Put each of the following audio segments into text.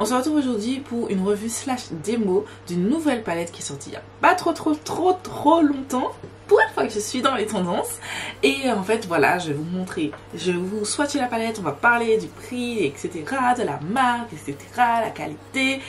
On se retrouve aujourd'hui pour une revue slash démo d'une nouvelle palette qui est sortie il n'y a pas trop longtemps. Pour une fois que je suis dans les tendances. Et en fait voilà, je vais vous montrer, je vais vous swatcher la palette, on va parler du prix, etc. de la marque, etc. la qualité.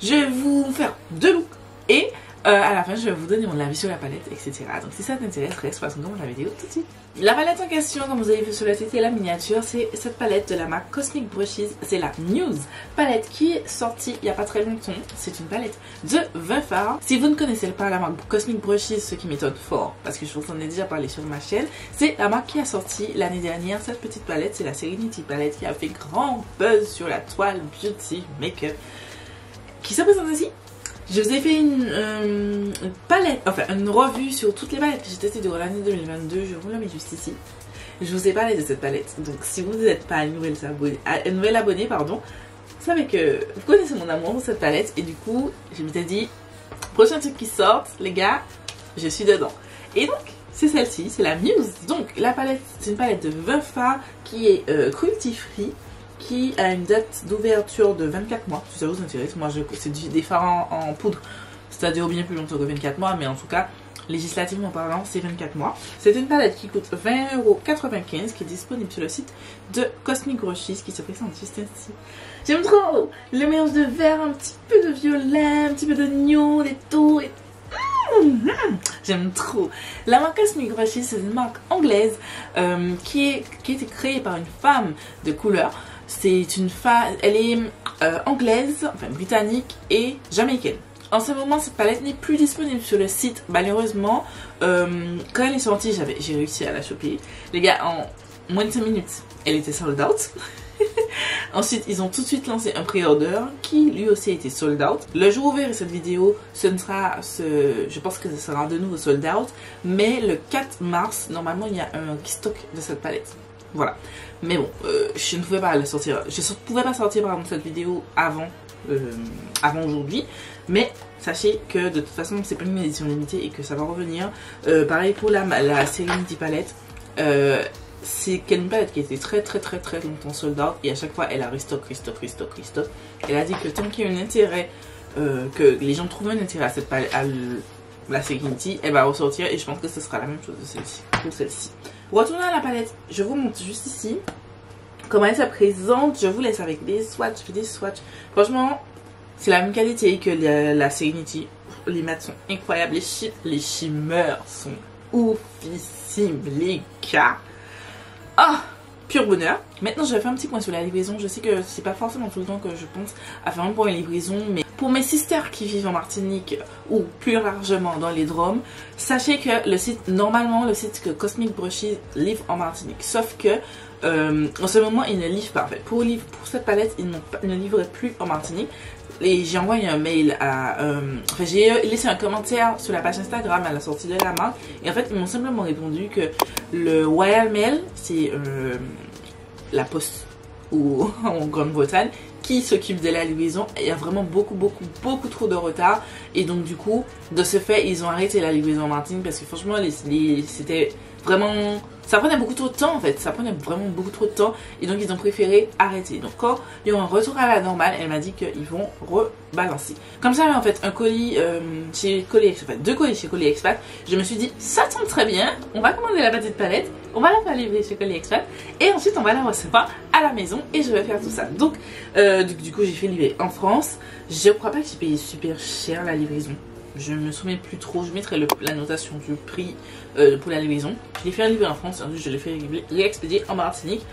Je vais vous faire deux looks et à la fin je vais vous donner mon avis sur la palette, etc. Donc si ça t'intéresse, reste parce que dans la vidéo tout de suite. La palette en question, comme vous avez vu sur la tête et la miniature, c'est cette palette de la marque Cosmic Brushes. C'est la Muse palette qui est sortie il n'y a pas très longtemps. C'est une palette de 20 fards. Si vous ne connaissez pas la marque Cosmic Brushes, ce qui m'étonne fort, parce que je vous en ai déjà parlé sur ma chaîne, c'est la marque qui a sorti l'année dernière cette petite palette. C'est la Serenity palette qui a fait grand buzz sur la toile beauty make-up. Qui se présente ici. Je vous ai fait une palette, enfin une revue sur toutes les palettes que j'ai testées durant l'année 2022. Je vous la mets juste ici. Je vous ai parlé de cette palette. Donc si vous n'êtes pas un nouvel abonné, pardon, vous savez que vous connaissez mon amour pour cette palette. Et du coup, je m'étais dit, prochain truc qui sort, les gars, je suis dedans. Et donc, c'est celle-ci, c'est la Muse. Donc la palette, c'est une palette de 20 fards qui est cruelty free, qui a une date d'ouverture de 24 mois, si ça vous intéresse. Moi, c'est des fards en poudre, c'est-à-dire bien plus longtemps que 24 mois, mais en tout cas, législativement parlant, c'est 24 mois. C'est une palette qui coûte 20,95 €, qui est disponible sur le site de Cosmic Brushes, qui se présente juste ainsi. J'aime trop le mélange de vert, un petit peu de violet, un petit peu d'oignon, des taux et j'aime trop. La marque Cosmic Brushes, c'est une marque anglaise qui a été créée par une femme de couleur. C'est une femme, elle est anglaise, enfin britannique et jamaïcaine. En ce moment, cette palette n'est plus disponible sur le site, malheureusement. Quand elle est sortie, j'ai réussi à la choper. Les gars, en moins de 5 minutes, elle était sold out. Ensuite, ils ont tout de suite lancé un pré-order qui lui aussi a été sold out. Le jour où vous verrez cette vidéo, je pense que ce sera de nouveau sold out. Mais le 4 mars, normalement, il y a un stock de cette palette. Voilà. Mais bon, je ne pouvais pas le sortir. Je ne pouvais pas sortir par exemple cette vidéo avant aujourd'hui. Mais sachez que de toute façon, c'est pas une édition limitée et que ça va revenir. Pareil pour la Serenity palette. C'est une palette qui a été très longtemps sold out. Et à chaque fois, elle a restock. Elle a dit que tant qu'il y a un intérêt, que les gens trouvent un intérêt à cette palette, à la Serenity, elle va ressortir. Et je pense que ce sera la même chose pour celle-ci. Retournons à la palette, je vous montre juste ici comment elle se présente. Je vous laisse avec des swatchs, Franchement, c'est la même qualité que la Serenity. Les mats sont incroyables, les shimmers sont oufissimes, les gars. Ah, pur bonheur. Maintenant, je vais faire un petit point sur la livraison. Je sais que c'est pas forcément tout le temps que je pense à faire un point de livraison, mais pour mes sisters qui vivent en Martinique ou plus largement dans les Dômes, sachez que normalement le site que Cosmic Brushes livre en Martinique. Sauf que en ce moment, ils ne livrent pas. En fait, pour cette palette, ils ne livrent plus en Martinique. Et j'ai envoyé un mail enfin, j'ai laissé un commentaire sur la page Instagram à la sortie de la marque. Et en fait, ils m'ont simplement répondu que le Royal Mail, c'est la poste en Grande-Bretagne, qui s'occupe de la livraison. Il y a vraiment beaucoup trop de retard. Et donc du coup, de ce fait, ils ont arrêté la livraison en Martinique parce que franchement, c'était vraiment... Ça prenait beaucoup trop de temps en fait, ça prenait vraiment beaucoup trop de temps et donc ils ont préféré arrêter. Donc quand ils ont un retour à la normale, elle m'a dit qu'ils vont rebalancer. Comme ça, en fait, un colis chez Colis Expat, deux colis chez Colis Expat, je me suis dit ça tombe très bien, on va commander la petite palette, on va la faire livrer chez Colis Expat et ensuite on va la recevoir à la maison et je vais faire tout ça. Donc du coup j'ai fait livrer en France. Je crois pas que j'ai payé super cher la livraison. Je me souviens plus trop, je mettrai la notation du prix pour la livraison. Je l'ai fait livrer en France, ensuite je l'ai fait réexpédier en Martinique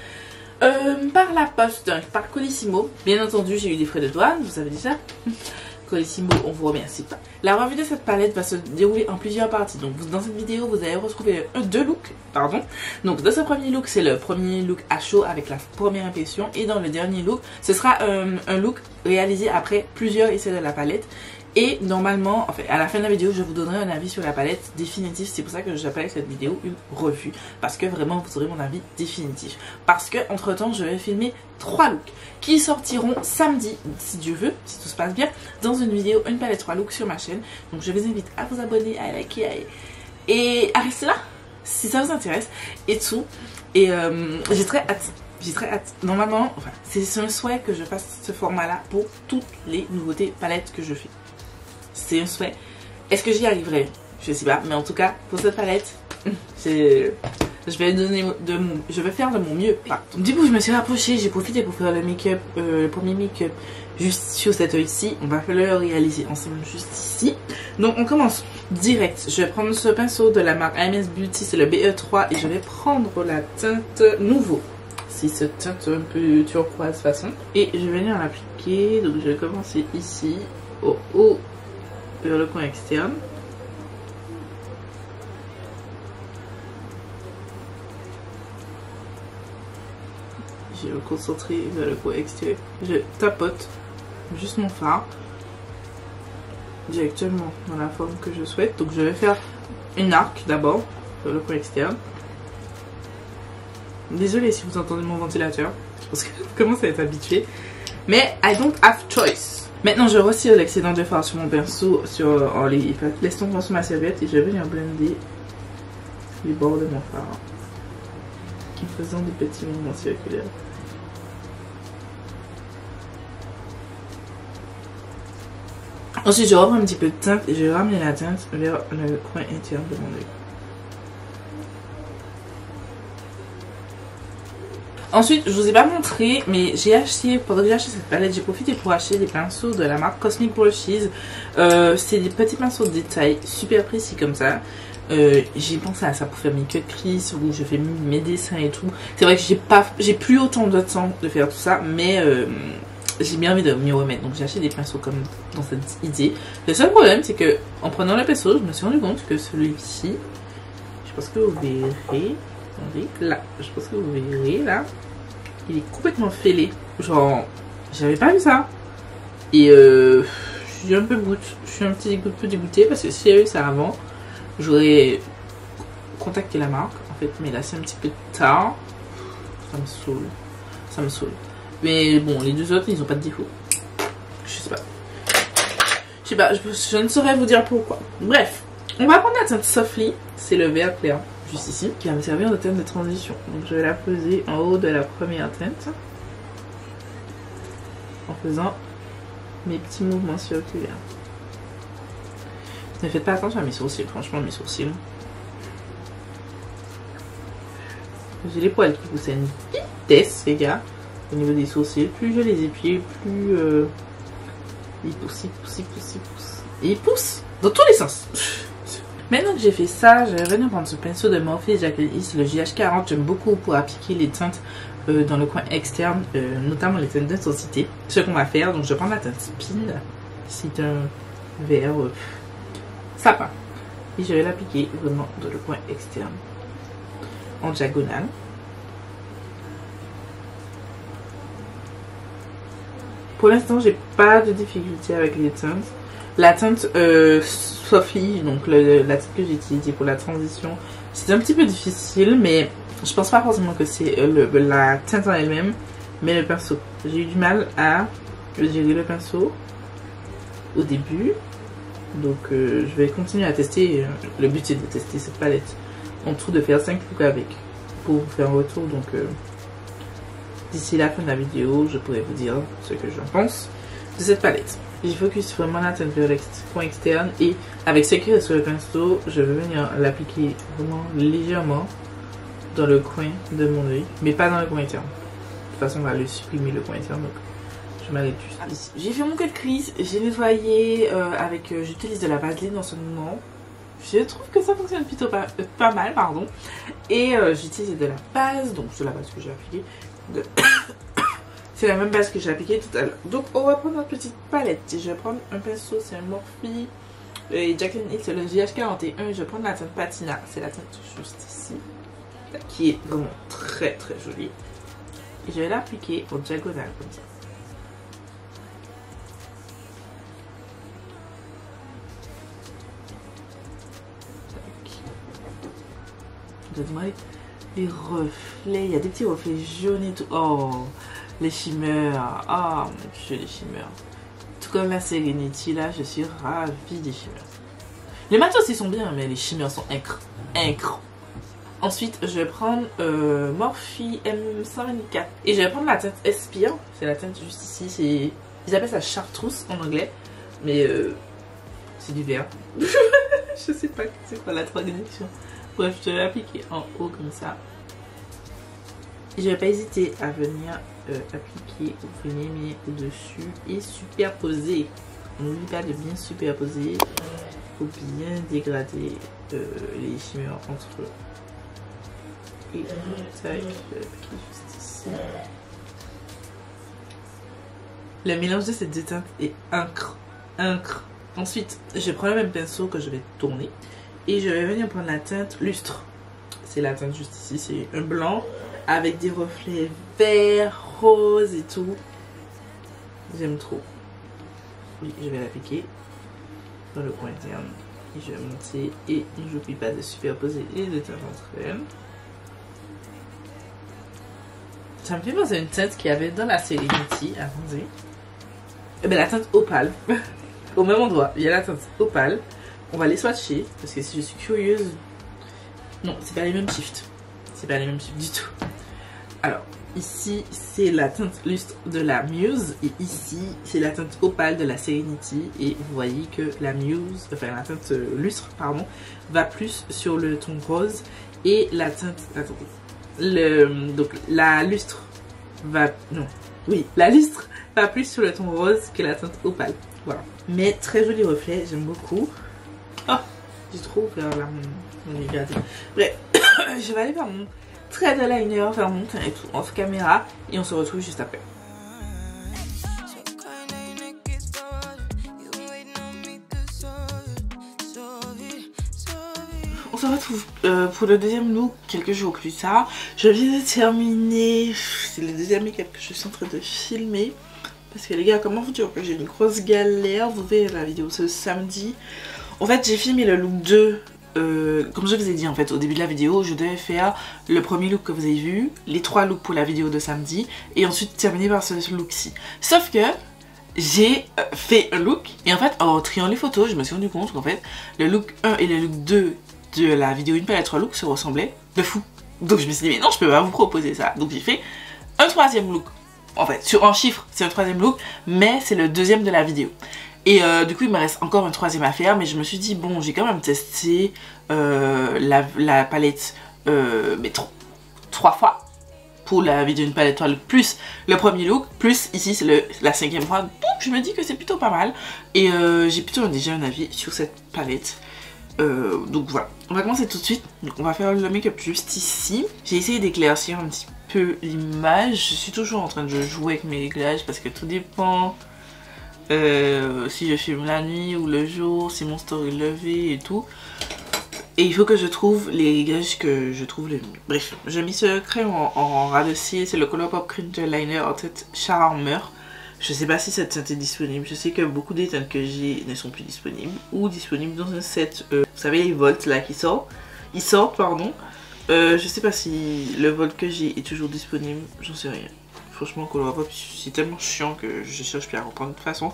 par la poste, par Colissimo. Bien entendu, j'ai eu des frais de douane, vous savez déjà. Colissimo, on vous remercie. La revue de cette palette va se dérouler en plusieurs parties. Donc dans cette vidéo, vous allez retrouver deux looks, pardon. Donc dans ce premier look, c'est le premier look à chaud avec la première impression. Et dans le dernier look, ce sera un look réalisé après plusieurs essais de la palette. Et normalement, enfin, à la fin de la vidéo, je vous donnerai un avis sur la palette définitif. C'est pour ça que j'appelle cette vidéo une revue. Parce que vraiment, vous aurez mon avis définitif. Parce que, entre temps, je vais filmer 3 looks qui sortiront samedi, si Dieu veut, si tout se passe bien, dans une vidéo, une palette 3 looks sur ma chaîne. Donc, je vous invite à vous abonner, à liker et à rester là, si ça vous intéresse et tout. Et j'ai très hâte J'ai très hâte. Normalement, enfin, c'est un souhait que je fasse ce format-là pour toutes les nouveautés palettes que je fais. C'est un souhait. Est-ce que j'y arriverai? Je sais pas, mais en tout cas, pour cette palette, je vais faire de mon mieux. Enfin, du coup, je me suis rapprochée, j'ai profité pour faire le make-up, le premier make-up juste sur cet œil-ci. On va le réaliser ensemble juste ici. Donc, on commence direct. Je vais prendre ce pinceau de la marque AMS Beauty, c'est le BE3, et je vais prendre la teinte Nouveau. C'est cette teinte un peu turquoise façon. Et je vais venir l'appliquer. Donc, je vais commencer ici, au haut, vers le coin externe. Je vais me concentrer vers le coin extérieur. Je tapote juste mon fard directement dans la forme que je souhaite. Donc je vais faire une arc d'abord sur le coin externe. Désolée si vous entendez mon ventilateur, parce que je commence à être habituée. Mais I don't have choice. Maintenant je retire l'excédent de fard sur mon pinceau, en laissant tomber sur ma serviette, et je vais venir blender les bords de mon fard en faisant des petits mouvements circulaires. Ensuite, je reprends un petit peu de teinte et je vais ramener la teinte vers le coin interne de mon œil. Ensuite, je vous ai pas montré, mais j'ai acheté, pendant que j'ai acheté cette palette, j'ai profité pour acheter des pinceaux de la marque Cosmic Brushes. C'est des petits pinceaux de détail super précis comme ça. J'ai pensé à ça pour faire mes cut crease, où je fais mes dessins et tout. C'est vrai que j'ai plus autant de temps de faire tout ça, mais j'ai bien envie de m'y remettre. Donc j'ai acheté des pinceaux comme dans cette idée. Le seul problème, c'est que en prenant le pinceau, je me suis rendu compte que celui-ci, je pense que vous verrez, attendez, là, je pense que vous verrez là, il est complètement fêlé. Genre, j'avais pas vu ça. Et je suis un peu peu dégoûtée, parce que si j'avais eu ça avant, j'aurais contacté la marque en fait, mais là c'est un petit peu tard. Ça me saoule. Ça me saoule. Mais bon, les deux autres ils ont pas de défaut. Je sais pas. Je sais pas, je ne saurais vous dire pourquoi. Bref, on va prendre la teinte Softly. C'est le vert clair, juste ici, qui va me servir de teinte de transition. Donc je vais la poser en haut de la première teinte, en faisant mes petits mouvements circulaires. Ne faites pas attention à mes sourcils, franchement mes sourcils. J'ai les poils qui poussent à une vitesse, les gars, au niveau des sourcils. Plus je les épile, plus ils poussent, ils poussent, ils poussent, ils poussent. Et ils poussent dans tous les sens. Maintenant que j'ai fait ça, je vais venir prendre ce pinceau de Morphe Jacqueline Hill, le JH40. J'aime beaucoup pour appliquer les teintes dans le coin externe, notamment les teintes d'intensité. Ce qu'on va faire, donc je vais prendre la teinte Spin. C'est un vert sapin. Et je vais l'appliquer vraiment dans le coin externe, en diagonale. Pour l'instant, j'ai pas de difficulté avec les teintes. La teinte Sophie, donc la teinte que j'ai utilisée pour la transition, c'est un petit peu difficile, mais je pense pas forcément que c'est la teinte en elle-même, mais le pinceau. J'ai eu du mal à gérer le pinceau au début. Donc je vais continuer à tester. Le but c'est de tester cette palette en tout, de faire 5 looks avec, pour vous faire un retour. Donc d'ici la fin de la vidéo, je pourrai vous dire ce que j'en pense de cette palette. J'ai focus vraiment la teinte vers le coin externe, et avec ce qui reste sur le pinceau, je vais venir l'appliquer vraiment légèrement dans le coin de mon œil, mais pas dans le coin interne. De toute façon on va le supprimer, le coin interne, donc je m'arrête juste ici. J'ai fait mon cut crease, j'ai nettoyé avec, j'utilise de la vaseline en ce moment. Je trouve que ça fonctionne plutôt pas mal, pardon. Et j'utilise de la base, donc c'est la base que j'ai appliquée. C'est la même base que j'ai appliquée tout à l'heure. Donc on va prendre notre petite palette. Je vais prendre un pinceau, c'est un Morphe et Jacqueline Hill, c'est le JH41. Je vais prendre la teinte Patina, c'est la teinte juste ici, qui est vraiment très très jolie. Et je vais l'appliquer en diagonale comme ça. Donne-moi les reflets, il y a des petits reflets jaunes et tout. Oh, les shimmers. Ah, mon dieu, les shimmers. Tout comme la Serenity, là, je suis ravie des shimmers. Les matos, ils sont bien, mais les shimmers sont incroyables. Ensuite, je vais prendre Morphe M124 et je vais prendre la teinte Espire. C'est la teinte juste ici. Ils appellent ça chartreuse en anglais, mais c'est du vert. Je sais pas c'est quoi la traduction. Bref, je vais l'appliquer en haut comme ça. Et je vais pas hésiter à venir appliquer ou venir au-dessus et superposer. On n'oublie pas de bien superposer pour bien dégrader les shimmers entre eux. Et tac, juste ici. Le mélange de ces deux teintes est incre. Ensuite, je prends le même pinceau que je vais tourner et je vais venir prendre la teinte lustre. C'est la teinte juste ici, c'est un blanc avec des reflets verts, roses et tout. J'aime trop. Oui, je vais l'appliquer dans le coin interne et je vais monter et je n'oublie pas de superposer les deux teintes entre elles. Ça me fait penser à une teinte qu'il y avait dans la Serenity. Attendez. Et bien la teinte opale. Au même endroit, il y a la teinte opale. On va les swatcher parce que si je suis curieuse. Non, c'est pas les mêmes shifts. C'est pas les mêmes shifts du tout. Alors, ici, c'est la teinte lustre de la Muse. Et ici, c'est la teinte opale de la Serenity. Et vous voyez que la Muse, enfin la teinte lustre, pardon, va plus sur le ton rose. Et la teinte. Attendez. Donc, la lustre va. Non. Oui, la lustre va plus sur le ton rose que la teinte opale. Voilà. Mais très joli reflet, j'aime beaucoup. Oh, j'ai trop ouvert là mon regardez. Bref, je vais aller faire mon trait de liner, faire mon teint et tout off caméra. Et on se retrouve juste après. On se retrouve pour le deuxième look quelques jours plus tard. Je viens de terminer. C'est le deuxième make-up que je suis en train de filmer. Parce que les gars, comment vous dire que j'ai une grosse galère. Vous verrez la vidéo ce samedi. En fait, j'ai filmé le look 2. Comme je vous ai dit en fait au début de la vidéo, je devais faire le premier look que vous avez vu, les 3 looks pour la vidéo de samedi et ensuite terminer par ce look-ci. Sauf que j'ai fait un look et en fait en triant les photos, je me suis rendu compte qu'en fait le look 1 et le look 2 de la vidéo une palette 3 looks se ressemblaient de fou. Donc je me suis dit mais non, je peux pas vous proposer ça. Donc j'ai fait un troisième look. En fait, sur un chiffre, c'est un troisième look, mais c'est le deuxième de la vidéo. Et du coup, il me reste encore un troisième à faire, mais je me suis dit, bon, j'ai quand même testé la palette mais 3 fois pour la vidéo une palette 3 look, plus le premier look, plus ici, c'est la 5e fois. Donc, je me dis que c'est plutôt pas mal. Et j'ai plutôt déjà un avis sur cette palette. Donc voilà, on va commencer tout de suite. Donc, on va faire le make-up juste ici. J'ai essayé d'éclaircir un petit peu l'image. Je suis toujours en train de jouer avec mes réglages parce que tout dépend si je filme la nuit ou le jour, si mon story levé et tout. Et il faut que je trouve les réglages que je trouve le mieux. Bref, j'ai mis ce crayon en ras de cils. C'est le Colourpop Contour Liner en tête Charmer. Je sais pas si cette teinte est disponible. Je sais que beaucoup des teintes que j'ai ne sont plus disponibles. Ou disponibles dans un set, vous savez les volts là qui sortent. Ils sortent, pardon. Je sais pas si le volt que j'ai est toujours disponible. J'en sais rien. Franchement, Colourpop, c'est tellement chiant que je cherche plus à reprendre de toute façon.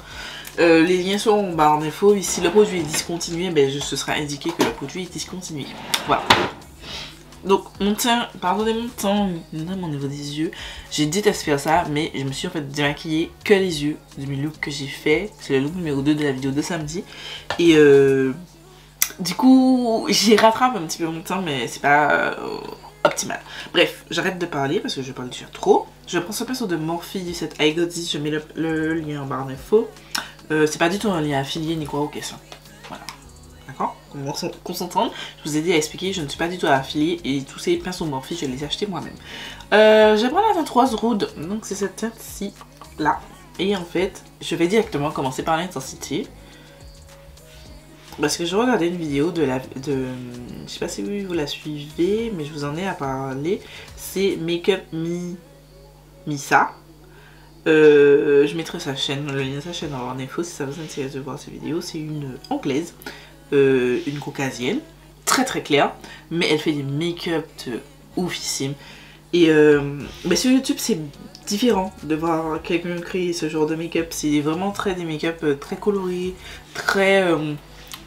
Les liens sont en barre d'infos. Si le produit est discontinué, ben, ce sera indiqué que le produit est discontinué. Voilà. Donc mon teint, pardonnez mon teint, au niveau des yeux, j'ai détesté faire ça, mais je me suis en fait démaquillée que les yeux du look que j'ai fait. C'est le look numéro 2 de la vidéo de samedi. Et du coup, j'ai rattrapé un petit peu mon teint, mais c'est pas optimal. Bref, j'arrête de parler parce que je parle déjà trop. Je prends ce pinceau de Morphe du set I Got This, je mets le lien en barre d'infos. C'est pas du tout un lien affilié ni quoi au question. Voilà. D'accord? Qu'on s'entende. Je vous ai dit à expliquer, je ne suis pas du tout affiliée et tous ces pinceaux Morphe, je les ai achetés moi-même. Je prends la teinte rose rude, donc c'est cette teinte-ci, là. Et en fait, je vais directement commencer par l'intensité. Parce que je regardais une vidéo je sais pas si vous la suivez, mais je vous en ai à parler. C'est Makeup Misa. Je mettrai sa chaîne, le lien de sa chaîne en barre d'infos si ça vous intéresse de voir ces vidéos. C'est une anglaise, une caucasienne, très très claire, mais elle fait des make-up de oufissime. Et mais sur YouTube c'est différent de voir quelqu'un créer ce genre de make-up. C'est vraiment des make-up très colorés, très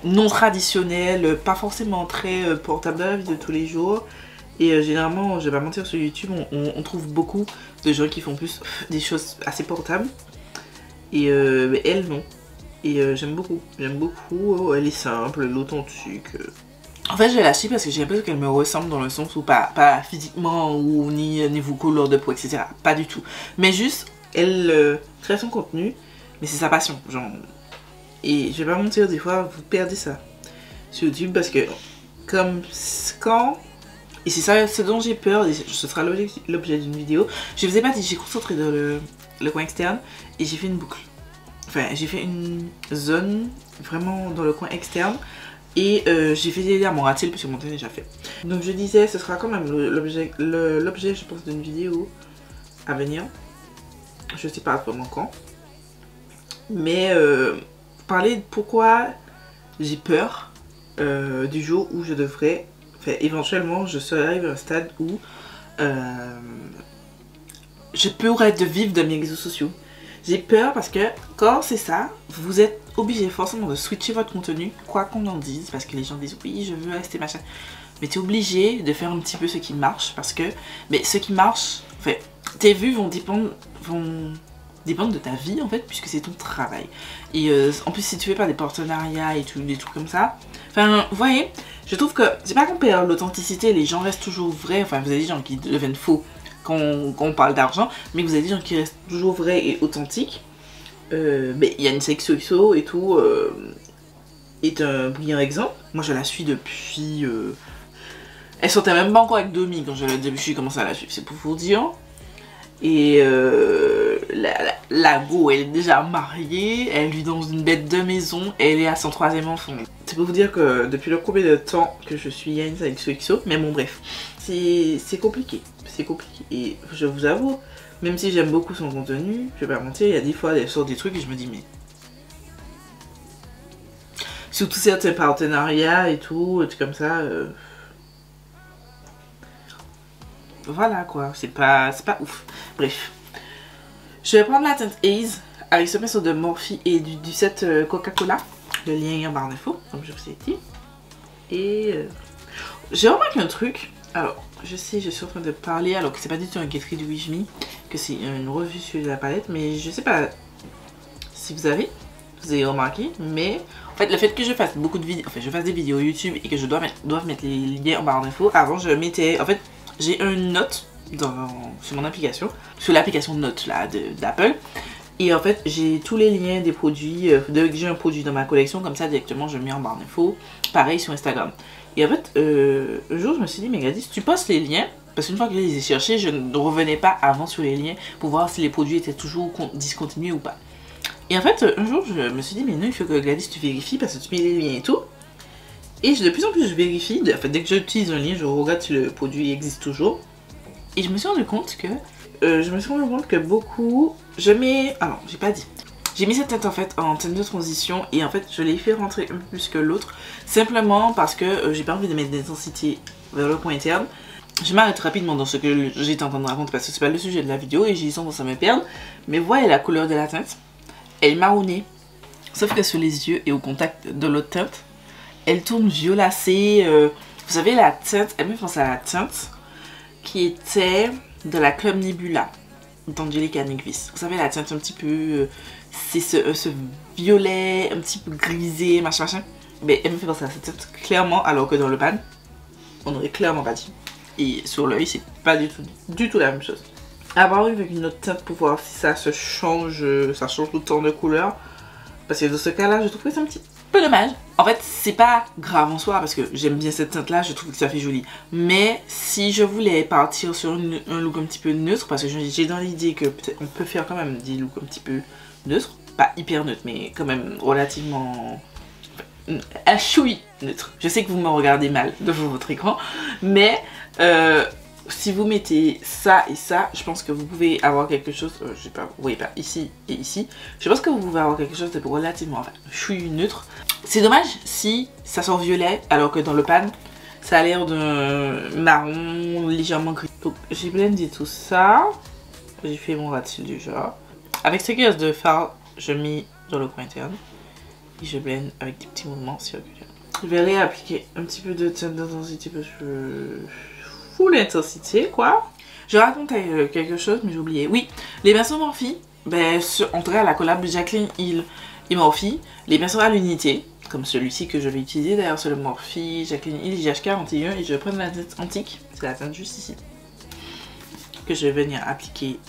non traditionnels, pas forcément très portables de la vie de tous les jours. Et généralement, je vais pas mentir, sur YouTube, on trouve beaucoup de gens qui font plus des choses assez portables. Et mais elle, non. Et j'aime beaucoup. J'aime beaucoup. Elle est simple, elle est authentique. En fait, je vais l'acheter parce que j'ai l'impression qu'elle me ressemble dans le sens où pas physiquement ou ni niveau couleur de peau, etc. Pas du tout. Mais juste, elle crée son contenu, mais c'est sa passion. Genre. Et je vais pas mentir, des fois, vous perdez ça sur YouTube parce que, comme quand. Et c'est ça ce dont j'ai peur, et ce sera l'objet d'une vidéo. Je vous ai pas dit, j'ai concentré dans le coin externe et j'ai fait une boucle. Enfin, j'ai fait une zone vraiment dans le coin externe. Et j'ai fait des mon ratil puisque mon teint est déjà fait. Donc je disais, ce sera quand même l'objet, je pense, d'une vidéo à venir. Je sais pas vraiment quand. Mais parler de pourquoi j'ai peur du jour où je devrais, enfin éventuellement je serai à un stade où je pourrais de vivre de mes réseaux sociaux. J'ai peur parce que quand c'est ça, vous êtes obligé forcément de switcher votre contenu, quoi qu'on en dise, parce que les gens disent oui je veux rester machin. Mais tu es obligé de faire un petit peu ce qui marche parce que mais ce qui marche, enfin, tes vues vont dépendre de ta vie en fait puisque c'est ton travail. Et en plus si tu fais pas des partenariats et tout, des trucs comme ça, enfin vous voyez, je trouve que c'est pas qu'on perd l'authenticité, les gens restent toujours vrais, enfin vous avez des gens qui deviennent faux quand on parle d'argent, mais vous avez des gens qui restent toujours vrais et authentiques. Mais il y a une sexo et tout est un brillant exemple. Moi je la suis depuis elle sortait même pas encore avec Domi quand j'ai commencé à la suivre, c'est pour vous dire. Et la go, elle est déjà mariée, elle vit dans une bête de maison, elle est à son 3e enfant. C'est pour vous dire que depuis le combien de temps que je suis Yanis avec XOXO, mais bon bref, c'est compliqué, c'est compliqué. Et je vous avoue, même si j'aime beaucoup son contenu, je vais pas mentir, il y a des fois elle sort des trucs et je me dis mais... Surtout certains partenariats et tout, des trucs comme ça... Voilà quoi, c'est pas ouf. Bref. Je vais prendre la teinte Haze avec ce pinceau de Morphe et du set Coca-Cola. Le lien est en barre d'infos, comme je vous ai dit. Et j'ai remarqué un truc. Alors, je sais, je suis en train de parler alors que c'est pas du tout un Get Ready With Me, que c'est une revue sur la palette, mais je sais pas si vous avez remarqué, mais en fait le fait que je fasse beaucoup de vidéos, enfin je fasse des vidéos YouTube et que je dois mettre les liens en barre d'infos, avant je mettais, en fait j'ai une note sur mon application, sur l'application Notes là d'Apple, et en fait j'ai tous les liens des produits, dès que j'ai un produit dans ma collection, comme ça directement je mets en barre d'infos, pareil sur Instagram. Et en fait un jour je me suis dit mais Gladys, tu postes les liens, parce qu'une fois que je les ai cherchés, je ne revenais pas avant sur les liens pour voir si les produits étaient toujours discontinués ou pas. Et en fait, un jour, je me suis dit, mais non, il faut que Gladys, tu vérifies parce que tu mets les liens et tout. Et de plus en plus, je vérifie. En fait, dès que j'utilise un lien, je regarde si le produit existe toujours. Et je me suis rendu compte que, beaucoup... Alors, j'ai pas dit. J'ai mis cette teinte en fait en teinte de transition et en fait, je l'ai fait rentrer un peu plus que l'autre. Simplement parce que j'ai pas envie de mettre d'intensité vers le coin interne. Je m'arrête rapidement dans ce que j'étais en train de raconter parce que c'est pas le sujet de la vidéo et j'ai tendance à me perdre. Mais voyez la couleur de la teinte. Elle est marronnée, sauf que sur les yeux et au contact de l'autre teinte, elle tourne violacée. Vous savez, la teinte, elle me fait penser à la teinte qui était de la Club Nebula d'Angelica Nyquist. Vous savez, la teinte un petit peu, c'est ce violet, un petit peu grisé, machin machin. Mais elle me fait penser à cette teinte clairement, alors que dans le pan, on aurait clairement pas dit. Et sur l'œil, c'est pas du tout la même chose. Avoir avec une autre teinte pour voir si ça se change, ça change tout le temps de couleur. Parce que dans ce cas là, je trouve que c'est un petit peu dommage. En fait, c'est pas grave en soi parce que j'aime bien cette teinte là, je trouve que ça fait joli. Mais si je voulais partir sur un look un petit peu neutre, parce que j'ai dans l'idée que peut-être on peut faire quand même des looks un petit peu neutres. Pas hyper neutre, mais quand même relativement... un chouï neutre. Je sais que vous me regardez mal devant votre écran, mais... si vous mettez ça et ça, je pense que vous pouvez avoir quelque chose, je sais pas, vous voyez pas, ici et ici, je pense que vous pouvez avoir quelque chose de relativement, enfin, chouï neutre. C'est dommage si ça sort violet, alors que dans le pan, ça a l'air d'un marron légèrement gris. Donc j'ai blendé tout ça, j'ai fait mon ratil déjà. Avec ce gaz de fard, je mets dans le coin interne, et je blende avec des petits mouvements circulaires. Je vais réappliquer un petit peu de teinte d'intensité parce que... full intensité quoi. Je racontais quelque chose mais j'ai oublié. Oui, les pinceaux Morphe, ben, en tout cas la collab de Jaclyn Hill et Morphe, les pinceaux à l'unité, comme celui-ci que je vais utiliser d'ailleurs, c'est le Morphe Jaclyn Hill JH41 et je vais prendre la teinte antique, c'est la teinte juste ici, que je vais venir appliquer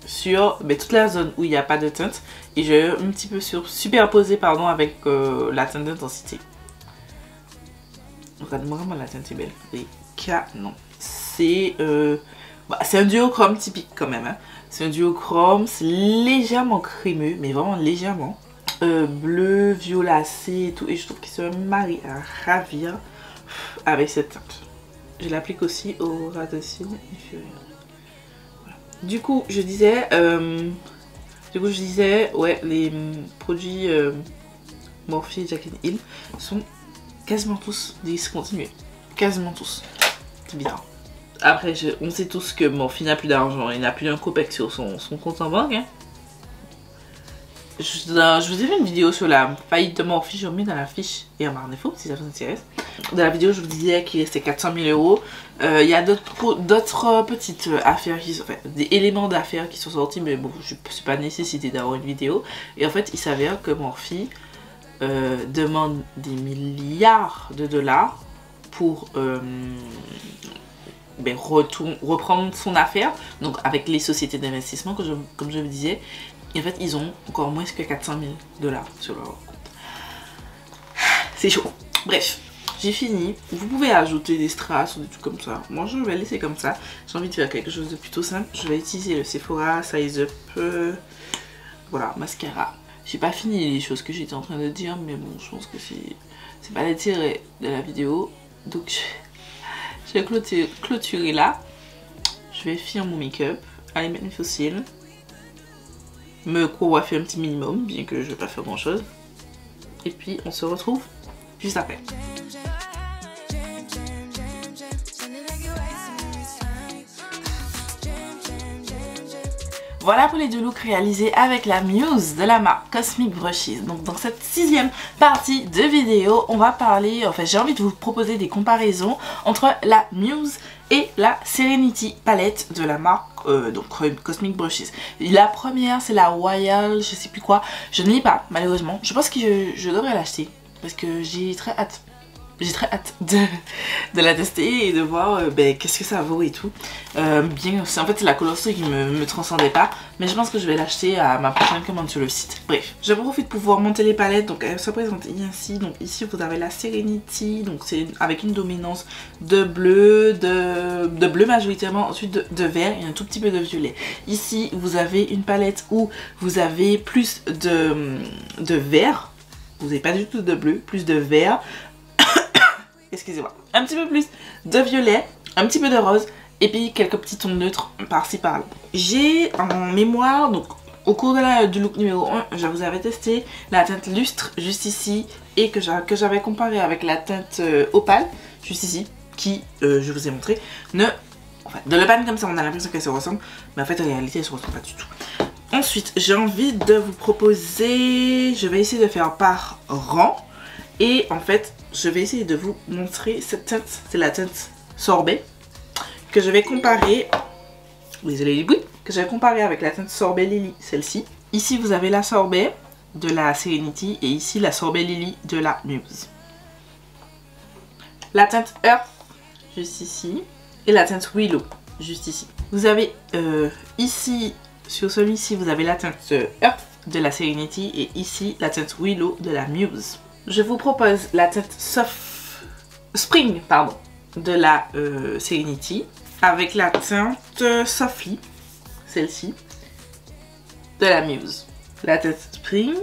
sur toute la zone où il n'y a pas de teinte et je vais un petit peu superposer pardon avec la teinte d'intensité. Regarde-moi vraiment la teinte est belle, et canon. C'est un duochrome typique quand même, hein. C'est un duochrome, c'est légèrement crémeux, mais vraiment légèrement. Bleu, violacé et tout, et je trouve qu'il se marie à ravir avec cette teinte. Je l'applique aussi au ras de cils inférieur. Voilà. Du coup, je disais, ouais, les produits Morphe et Jaclyn Hill sont quasiment tous discontinués. Quasiment tous. C'est bizarre. Après, on sait tous que Morphe n'a plus d'argent, il n'a plus d'un copec sur son compte en banque. Hein. Je vous ai fait une vidéo sur la faillite de Morphe, je remets dans la fiche et en barre d'infos si ça vous intéresse. Dans la vidéo, je vous disais qu'il restait 400 000 €. Il y a d'autres petites affaires, des éléments d'affaires qui sont sortis, mais bon, je ne suis pas nécessité d'avoir une vidéo. Et en fait, il s'avère que Morphe demande des milliards de dollars pour reprendre son affaire, donc avec les sociétés d'investissement, comme je vous disais. Et en fait, ils ont encore moins que 400 000 $ sur leur compte. C'est chaud. Bref, j'ai fini. Vous pouvez ajouter des strass ou des trucs comme ça. Moi, je vais laisser comme ça. J'ai envie de faire quelque chose de plutôt simple. Je vais utiliser le Sephora Size Up. Voilà, mascara. J'ai pas fini les choses que j'étais en train de dire, mais bon, je pense que c'est pas l'intérêt de la vidéo. Donc, je vais clôturer là. Je vais finir mon make-up, aller mettre mes faux cils, me coiffer un petit minimum, bien que je vais pas faire grand chose. Et puis on se retrouve juste après. Voilà pour les deux looks réalisés avec la Muse de la marque Cosmic Brushes. Donc dans cette 6e partie de vidéo, on va parler, enfin j'ai envie de vous proposer des comparaisons entre la Muse et la Serenity palette de la marque Cosmic Brushes. La première c'est la Royal, je sais plus quoi, je ne l'ai pas malheureusement. Je pense que je devrais l'acheter parce que j'ai très hâte. J'ai très hâte de la tester et de voir qu'est-ce que ça vaut et tout. En fait, la coloration qui me transcendait pas, mais je pense que je vais l'acheter à ma prochaine commande sur le site. Bref, je profite pour pouvoir monter les palettes. Donc, elles se présentent ici. Donc, ici, vous avez la Serenity. Donc, c'est avec une dominance de bleu, de bleu majoritairement, ensuite de vert et un tout petit peu de violet. Ici, vous avez une palette où vous avez plus de vert. Vous n'avez pas du tout de bleu, plus de vert. Excusez-moi, un petit peu plus de violet, un petit peu de rose et puis quelques petits tons neutres par-ci par-là. J'ai en mémoire, donc au cours du look numéro 1, je vous avais testé la teinte lustre juste ici et que j'avais comparé avec la teinte opale juste ici qui, je vous ai montré, de le pan comme ça on a l'impression qu'elle se ressemble, mais en fait en réalité elle se ressemble pas du tout. Ensuite, j'ai envie de vous proposer, je vais essayer de faire par rang et en fait je vais essayer de vous montrer cette teinte, c'est la teinte sorbet que je vais comparer, désolé les bruits, que je vais comparer avec la teinte sorbet Lily, celle-ci. Ici vous avez la sorbet de la Serenity et ici la sorbet Lily de la Muse. La teinte Earth juste ici et la teinte Willow juste ici. Vous avez ici, sur celui-ci vous avez la teinte Earth de la Serenity et ici la teinte Willow de la Muse. Je vous propose la teinte Spring de la Serenity avec la teinte Softly, celle-ci, de la Muse. La teinte Spring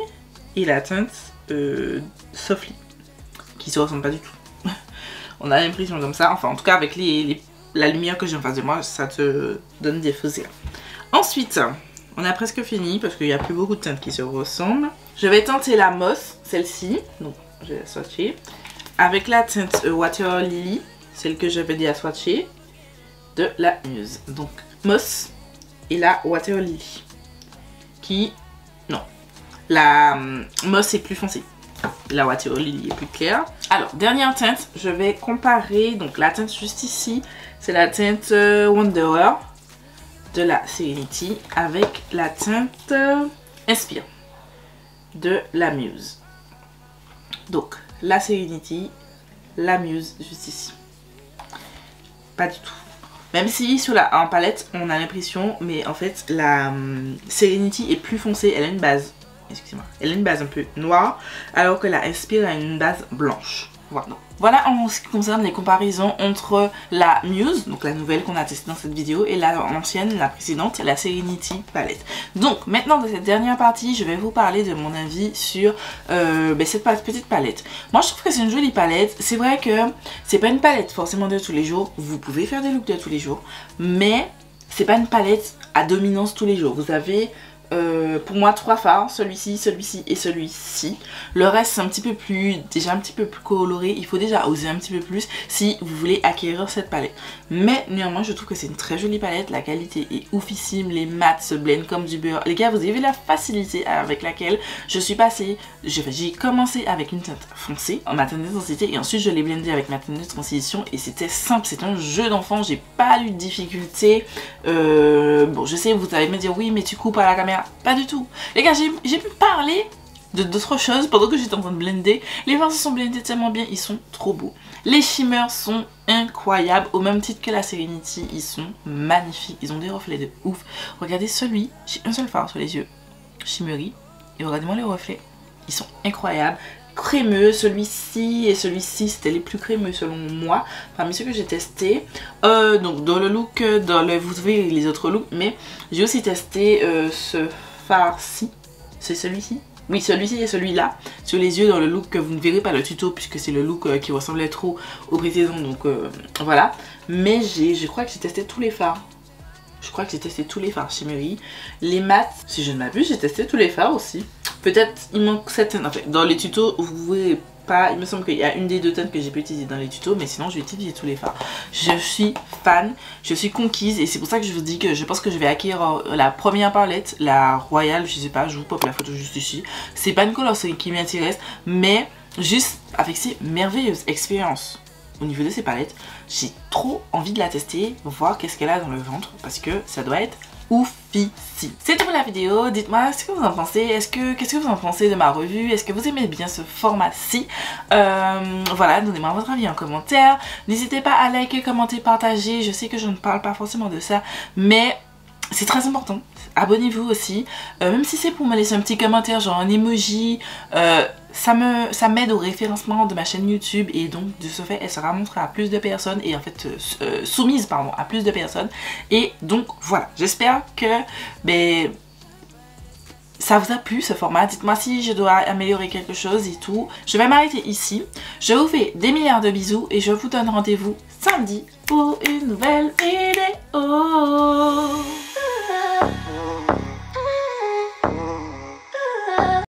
et la teinte Softly, qui se ressemblent pas du tout. On a l'impression comme ça, enfin en tout cas avec la lumière que j'ai en face de moi, ça te donne des faux airs. Ensuite, on a presque fini parce qu'il n'y a plus beaucoup de teintes qui se ressemblent. Je vais tenter la Moss, celle-ci, donc je vais la swatcher, avec la teinte Water Lily, celle que j'avais dit à swatcher, de la Muse. Donc Moss et la Water Lily. La Moss est plus foncée. La Water Lily est plus claire. Alors, dernière teinte, je vais comparer. Donc, la teinte juste ici, c'est la teinte Wanderer de la Serenity avec la teinte Inspire de la Muse. Donc, la Serenity, la Muse juste ici. Pas du tout. Même si sur la en palette, on a l'impression, mais en fait, la Serenity est plus foncée. Elle a une base, excusez-moi, elle a une base un peu noire, alors que la Inspire a une base blanche. Voilà. Voilà en ce qui concerne les comparaisons entre la Muse, donc la nouvelle qu'on a testée dans cette vidéo, et l'ancienne, la précédente, la Serenity palette. Donc maintenant dans cette dernière partie, je vais vous parler de mon avis sur cette petite palette. Moi je trouve que c'est une jolie palette. C'est vrai que c'est pas une palette forcément de tous les jours. Vous pouvez faire des looks de tous les jours, mais c'est pas une palette à dominance tous les jours. Vous avez pour moi 3 fards, celui-ci, celui-ci et celui-ci. Le reste c'est un petit peu plus, déjà un petit peu plus coloré. Il faut déjà oser un petit peu plus si vous voulez acquérir cette palette. Mais néanmoins je trouve que c'est une très jolie palette. La qualité est oufissime, les mats se blendent comme du beurre. Les gars, vous avez vu la facilité avec laquelle je suis passée. J'ai commencé avec une teinte foncée en ma teinte d'intensité et ensuite je l'ai blendée avec ma teinte de transition et c'était simple, c'était un jeu d'enfant. J'ai pas eu de difficulté. Bon, je sais, vous allez me dire oui mais tu coupes à la caméra. Pas du tout. Les gars, j'ai pu parler d'autres choses pendant que j'étais en train de blender. Les fards se sont blendés tellement bien, ils sont trop beaux. Les shimmers sont incroyables, au même titre que la Serenity, ils sont magnifiques. Ils ont des reflets de ouf. Regardez celui, j'ai un seul fard sur les yeux, shimmery, et regardez-moi les reflets, ils sont incroyables. Crémeux, celui-ci et celui-ci c'était les plus crémeux selon moi parmi ceux que j'ai testé. Donc dans le look, vous verrez les autres looks, mais j'ai aussi testé ce fard-ci, c'est celui-ci. Oui, celui-ci et celui-là sur les yeux dans le look que vous ne verrez pas le tuto puisque c'est le look qui ressemblait trop au précédent, donc voilà. Mais je crois que j'ai testé tous les fards. Je crois que j'ai testé tous les fards shimmery. Les mats, si je ne m'abuse, j'ai testé tous les fards aussi. Peut-être il manque cette teinte. En fait, dans les tutos, vous verrez pas. Il me semble qu'il y a une des 2 teintes que j'ai pu utiliser dans les tutos, mais sinon, je vais utiliser tous les fards. Je suis fan, je suis conquise, et c'est pour ça que je vous dis que je pense que je vais acquérir la première palette, la Royale. Je sais pas, je vous pop la photo juste ici. C'est pas une couleur qui m'intéresse, mais juste avec ces merveilleuses expériences au niveau de ces palettes, j'ai trop envie de la tester, voir qu'est-ce qu'elle a dans le ventre, parce que ça doit être oufissime. C'est tout pour la vidéo. Dites-moi ce que vous en pensez. Qu'est-ce que vous en pensez de ma revue? Est-ce que vous aimez bien ce format-ci? Voilà, donnez-moi votre avis en commentaire. N'hésitez pas à liker, commenter, partager. Je sais que je ne parle pas forcément de ça, mais c'est très important. Abonnez-vous aussi, même si c'est pour me laisser un petit commentaire, genre un emoji, ça m'aide au référencement de ma chaîne YouTube et donc de ce fait elle sera montrée à plus de personnes et en fait soumise pardon à plus de personnes, et donc voilà, j'espère que ça vous a plu ce format. Dites-moi si je dois améliorer quelque chose et tout. Je vais m'arrêter ici. Je vous fais des milliards de bisous et je vous donne rendez-vous samedi pour une nouvelle vidéo.